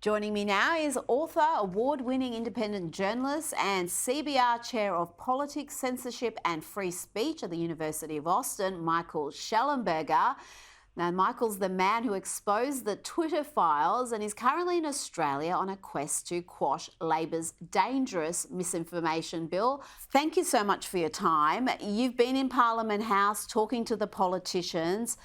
Joining me now is author, award-winning independent journalist and CBR Chair of Politics, Censorship and Free Speech at the University of Austin, Michael Shellenberger. Now, Michael's the man who exposed the Twitter files and is currently in Australia on a quest to quash Labor's dangerous misinformation bill. Thank you so much for your time. You've been in Parliament House talking to the politicians.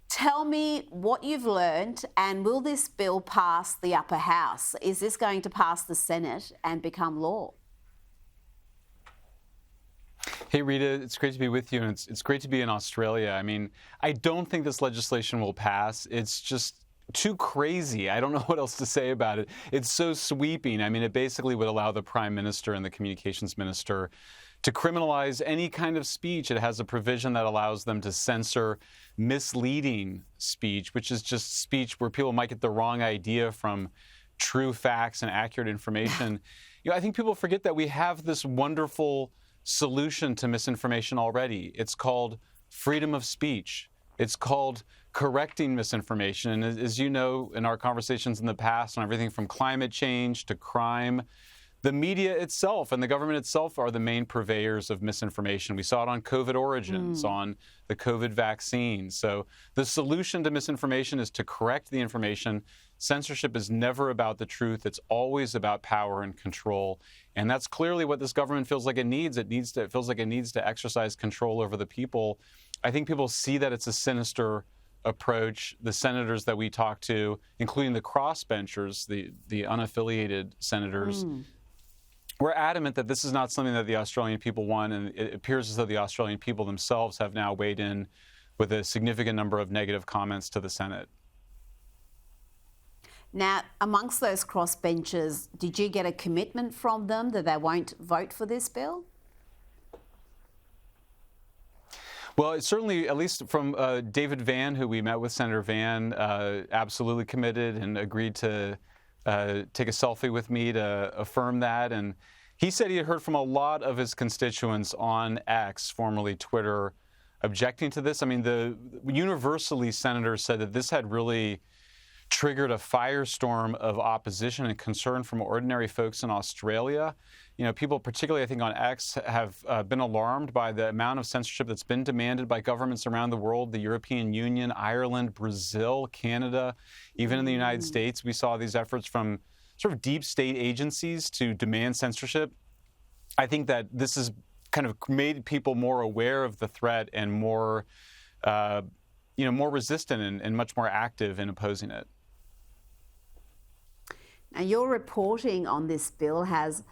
Tell me what you've learned, and will this bill pass the upper house? Is this going to pass the Senate and become law? Hey, Rita, it's great to be with you, and it's great to be in Australia. I mean, I don't think this legislation will pass. It's just too crazy. I don't know what else to say about it. It's so sweeping. I mean, it basically would allow the Prime Minister and the Communications Minister to criminalize any kind of speech. It has a provision that allows them to censor misleading speech, which is just speech where people might get the wrong idea from true facts and accurate information. I think people forget that we have this wonderful solution to misinformation already. It's called freedom of speech. It's called correcting misinformation. And as you know, in our conversations in the past on everything from climate change to crime, the media itself and the government itself are the main purveyors of misinformation. We saw it on COVID origins, on the COVID vaccine. So the solution to misinformation is to correct the information. Censorship is never about the truth. It's always about power and control. And that's clearly what this government feels like it needs. It feels like it needs to exercise control over the people. I think people see that it's a sinister approach. The senators that we talk to, including the crossbenchers, the unaffiliated senators, we're adamant that this is not something that the Australian people want, and it appears as though the Australian people themselves have now weighed in with a significant number of negative comments to the Senate. Now, amongst those crossbenchers, did you get a commitment from them that they won't vote for this bill? Well, it's certainly, at least from David Van, who we met with, Senator Van, absolutely committed and agreed to take a selfie with me to affirm that. And he said he had heard from a lot of his constituents on X, formerly Twitter, objecting to this. I mean, universally, senators said that this had really triggered a firestorm of opposition and concern from ordinary folks in Australia. People, particularly I think on X, have been alarmed by the amount of censorship that's been demanded by governments around the world, the European Union, Ireland, Brazil, Canada, even in the United States. We saw these efforts from sort of deep state agencies to demand censorship. I think that this has kind of made people more aware of the threat and more, more resistant and much more active in opposing it. Now, your reporting on this bill has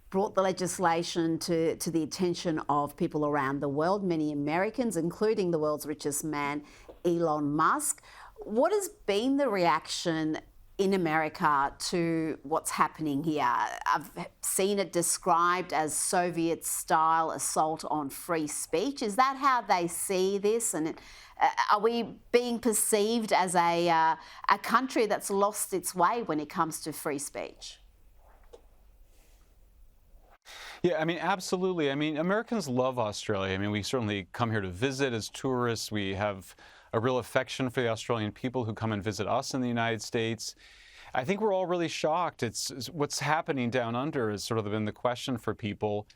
brought the legislation to the attention of people around the world, many Americans, including the world's richest man, Elon Musk. What has been the reaction in America to what's happening here? I've seen it described as Soviet-style assault on free speech. Is that how they see this? And are we being perceived as a country that's lost its way when it comes to free speech? Yeah, I mean, absolutely. I mean, Americans love Australia. I mean, we certainly come here to visit as tourists. We have a real affection for the Australian people who come and visit us in the United States. I think we're all really shocked. It's what's happening down under has sort of been the question for people.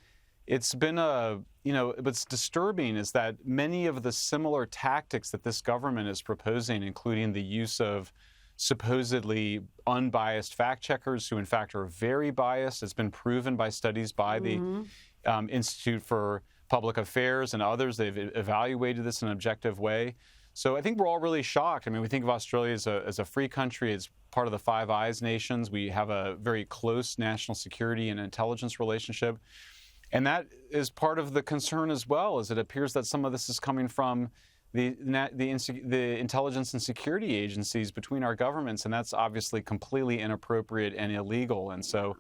It's been what's disturbing is that many of the similar tactics that this government is proposing, including the use of supposedly unbiased fact checkers who in fact are very biased. It's been proven by studies by the Institute for Public Affairs and others. They've evaluated this in an objective way. So I think we're all really shocked. I mean, we think of Australia as a free country. It's part of the Five Eyes nations. We have a very close national security and intelligence relationship. And that is part of the concern as well, as it appears that some of this is coming from the intelligence and security agencies between our governments, and that's obviously completely inappropriate and illegal. And so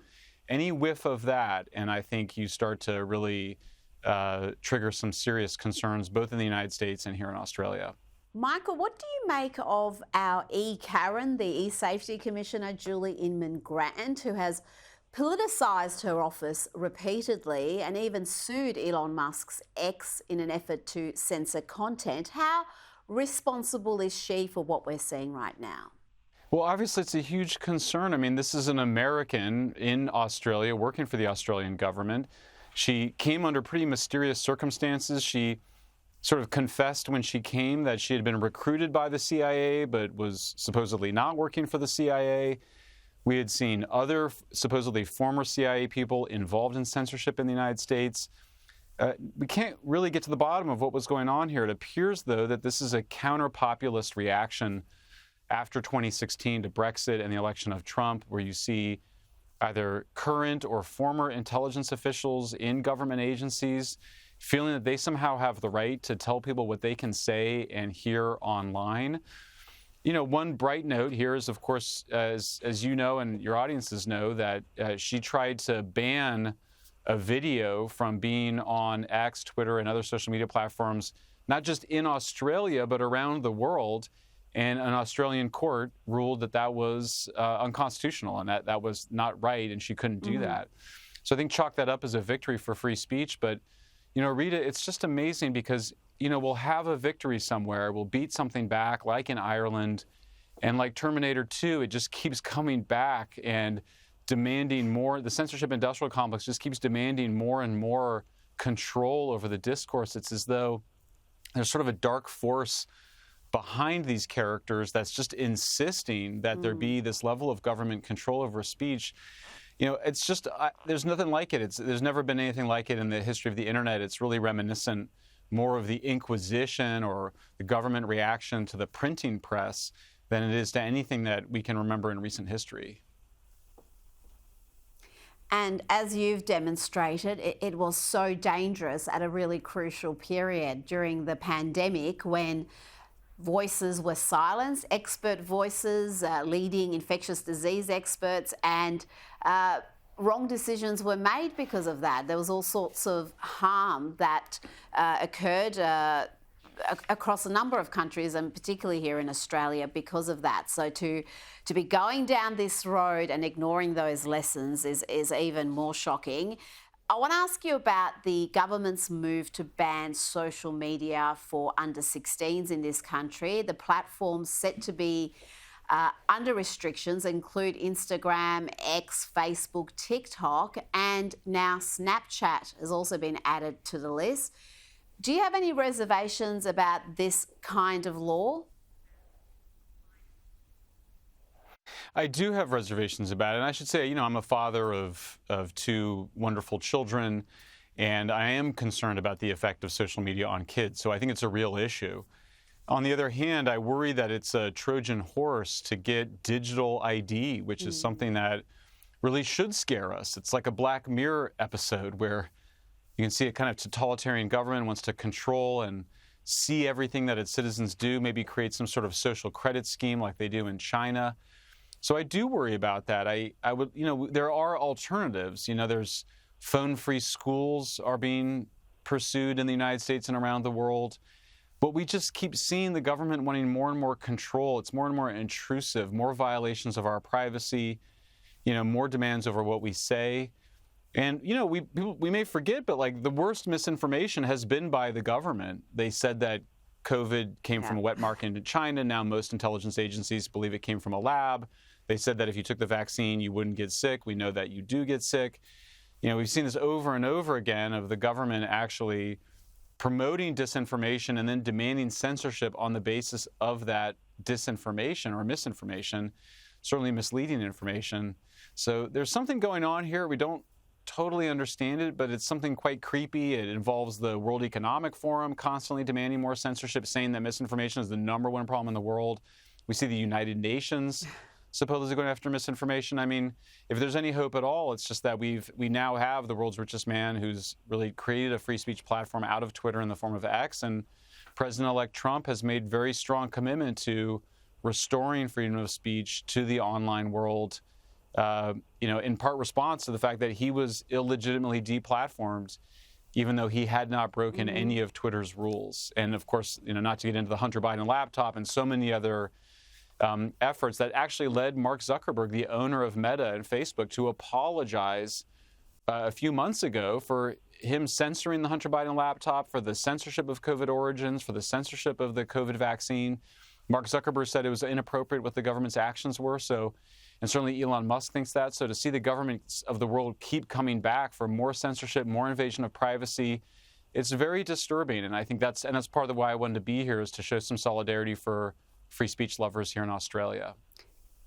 any whiff of that, and I think you start to really trigger some serious concerns both in the United States and here in Australia. Michael, what do you make of our Karen, the E-Safety Commissioner, Julie Inman-Grant, who has politicised her office repeatedly and even sued Elon Musk's X in an effort to censor content? How responsible is she for what we're seeing right now? Well, obviously, it's a huge concern. I mean, this is an American in Australia working for the Australian government. She came under pretty mysterious circumstances. She sort of confessed when she came that she had been recruited by the CIA, but was supposedly not working for the CIA. We had seen other supposedly former CIA people involved in censorship in the United States. We can't really get to the bottom of what was going on here. It appears, though, that this is a counter-populist reaction after 2016 to Brexit and the election of Trump, where you see either current or former intelligence officials in government agencies feeling that they somehow have the right to tell people what they can say and hear online. You know, one bright note here is, of course, as you know and your audiences know, that she tried to ban a video from being on X, Twitter, and other social media platforms, not just in Australia, but around the world. And an Australian court ruled that that was unconstitutional and that was not right, and she couldn't do that. So I think chalk that up as a victory for free speech. But, you know, Rita, it's just amazing because, you know, we'll have a victory somewhere. We'll beat something back, like in Ireland. And like Terminator 2, it just keeps coming back and demanding more. The censorship industrial complex just keeps demanding more and more control over the discourse. It's as though there's sort of a dark force behind these characters that's just insisting that there be this level of government control over speech. You know, it's just, there's nothing like it. There's never been anything like it in the history of the internet. It's really reminiscent more of the Inquisition or the government reaction to the printing press than it is to anything that we can remember in recent history. And as you've demonstrated, it was so dangerous at a really crucial period during the pandemic when voices were silenced, expert voices, leading infectious disease experts, and wrong decisions were made because of that. There was all sorts of harm that occurred across a number of countries, and particularly here in Australia, because of that. So to be going down this road and ignoring those lessons is even more shocking. I want to ask you about the government's move to ban social media for under 16s in this country. The platforms set to be under restrictions include Instagram, X, Facebook, TikTok, and now Snapchat has also been added to the list. Do you have any reservations about this kind of law? I do have reservations about it. And I should say, you know, I'm a father of two wonderful children, and I am concerned about the effect of social media on kids. So I think it's a real issue. On the other hand, I worry that it's a Trojan horse to get digital ID, which is something that really should scare us. It's like a Black Mirror episode where you can see a kind of totalitarian government wants to control and see everything that its citizens do, maybe create some sort of social credit scheme like they do in China. So I do worry about that. I would, you know, there are alternatives. You know, there's phone-free schools are being pursued in the United States and around the world. But we just keep seeing the government wanting more and more control. It's more and more intrusive, more violations of our privacy, you know, more demands over what we say. And, you know, we may forget, but like the worst misinformation has been by the government. They said that COVID came from a wet market in China. Now most intelligence agencies believe it came from a lab. They said that if you took the vaccine, you wouldn't get sick. We know that you do get sick. You know, we've seen this over and over again of the government actually promoting disinformation and then demanding censorship on the basis of that disinformation or misinformation, certainly misleading information. So there's something going on here. We don't totally understand it, but it's something quite creepy. It involves the World Economic Forum constantly demanding more censorship, saying that misinformation is the #1 problem in the world. We see the United Nations supposedly going after misinformation. I mean, if there's any hope at all, it's just that we now have the world's richest man who's really created a free speech platform out of Twitter in the form of X, and President-elect Trump has made very strong commitment to restoring freedom of speech to the online world, you know, in part response to the fact that he was illegitimately deplatformed, even though he had not broken any of Twitter's rules. And of course, you know, not to get into the Hunter Biden laptop and so many other efforts that actually led Mark Zuckerberg, the owner of Meta and Facebook, to apologize a few months ago for him censoring the Hunter Biden laptop, for the censorship of COVID origins, for the censorship of the COVID vaccine. Mark Zuckerberg said it was inappropriate what the government's actions were. So, and certainly Elon Musk thinks that. So to see the governments of the world keep coming back for more censorship, more invasion of privacy, it's very disturbing. And I think that's part of why I wanted to be here, is to show some solidarity for free speech lovers here in Australia.